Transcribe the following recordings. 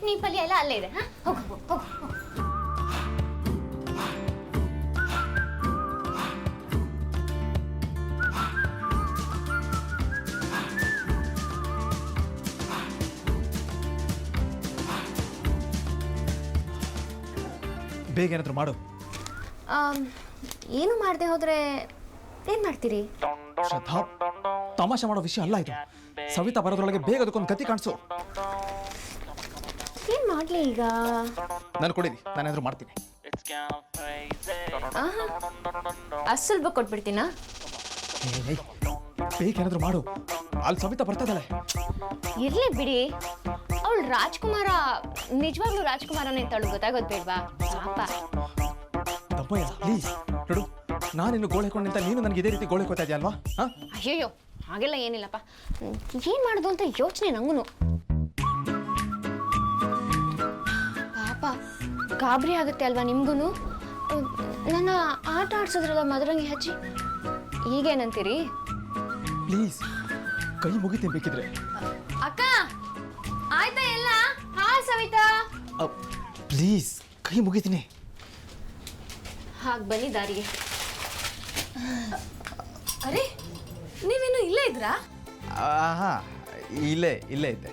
ಚಟ್ನಿ ಪಲ್ಯ ಎಲ್ಲ ಅಲ್ಲೇ ಇದೆ. ಹೋಗು ಹೋಗು ಹೋಗು. ಬೇಗ ಏನಾದರೂ ಮಾಡು. ಏನು ಮಾಡದೆ ಹೋದ್ರೆ ಏನು ಮಾಡ್ತೀರಿ? ಶ್ರದ್ಧಾ, ತಮಾಷೆ ಮಾಡೋ ವಿಷಯ ಅಲ್ಲ ಇದು. ಸವಿತಾ ಬರೋದ್ರೊಳಗೆ ಬೇಗ ಅದಕ್ಕೊಂದು ಗತಿ ಕಾಣಿಸು. ಏನು ಮಾಡಲಿ ಈಗ? ನಾನು ಕೊಡಿರಿ, ನಾನೇನಾದರೂ ಮಾಡ್ತೀನಿ. ಅಸಲ್ ಬುಕ್ ಕೊಟ್ಬಿಡ್ತೀನಾ? ಬೇಗ ಏನಾದರೂ ಮಾಡು. ಅಲ್ಲಿ ಸವಿತಾ ಬರ್ತಾ ಇದ್ದಾಳೆ. ಇರ್ಲಿ ಬಿಡಿ, ಅವಳು ರಾಜ್ಕುಮಾರ ನಿಜವಾಗ್ಲೂ ರಾಜ್ಕುಮಾರನೇ ಅಂತ ಅವಳು ಗೊತ್ತಾಗೋದು ಬೇಡ್ವಾ? ಪಾಪ. ತಪ್ಪಯ್ಯ ಪ್ಲೀಸ್ ನೋಡು, ನಾನಿನ್ನು ಗೋಳೆ ಹಾಕೊಂಡು ನಿಂತ ನೀನು ನನಗೆ ಇದೇ ರೀತಿ ಗೋಳೆ ಹೋಗ್ತಾ ಇದೆಯಾ ಅಲ್ವಾ? ಅಯ್ಯಯ್ಯೋ, ಹಾಗೆಲ್ಲ ಏನಿಲ್ಲಪ್ಪ. ಏನು ಮಾಡೋದು ಅಂತ ಯೋಚನೆ ನಂಗೂ. ಪಾಪ ಗಾಬರಿ ಆಗುತ್ತೆ ಅಲ್ವಾ ನಿಮ್ಗೂ? ನನ್ನ ಆಟ ಆಡ್ಸೋದ್ರಲ್ಲ ಮದರಂಗಿ ಹಚ್ಚಿ. ಈಗೇನಂತೀರಿ? ಪ್ಲೀಸ್ ಕೈ ಮುಗಿತೀನಿ ಬೇಕಿದ್ರೆ. ಅಕ್ಕ ಆಯ್ತಾ ಎಲ್ಲ? ಹಾ ಸವಿತಾ, ಪ್ಲೀಸ್ ಕೈ ಮುಗಿತೀನಿ. ಹಾಗೆ ಬನ್ನಿ ದಾರಿಗೆ. ಅರೆ, ನೀವೇನು ಇಲ್ಲೇ ಇದ್ರಾ? ಹಾಂ, ಇಲ್ಲೇ ಇದ್ದೆ.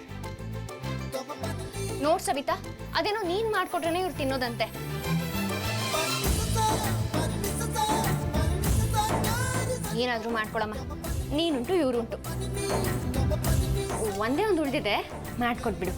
ನೋಡ್ ಸವಿತಾ, ಅದೇನೋ ನೀನ್ ಮಾಡ್ಕೊಟ್ರೇನೆ ಇವ್ರು ತಿನ್ನೋದಂತೆ. ಏನಾದ್ರೂ ಮಾಡ್ಕೊಳಮ್ಮ, ನೀನುಂಟು ಇವ್ರುಂಟು. ಒಂದೇ ಒಂದು ಉಳಿದಿದೆ, ಮಾಡ್ಕೊಟ್ಬಿಡು.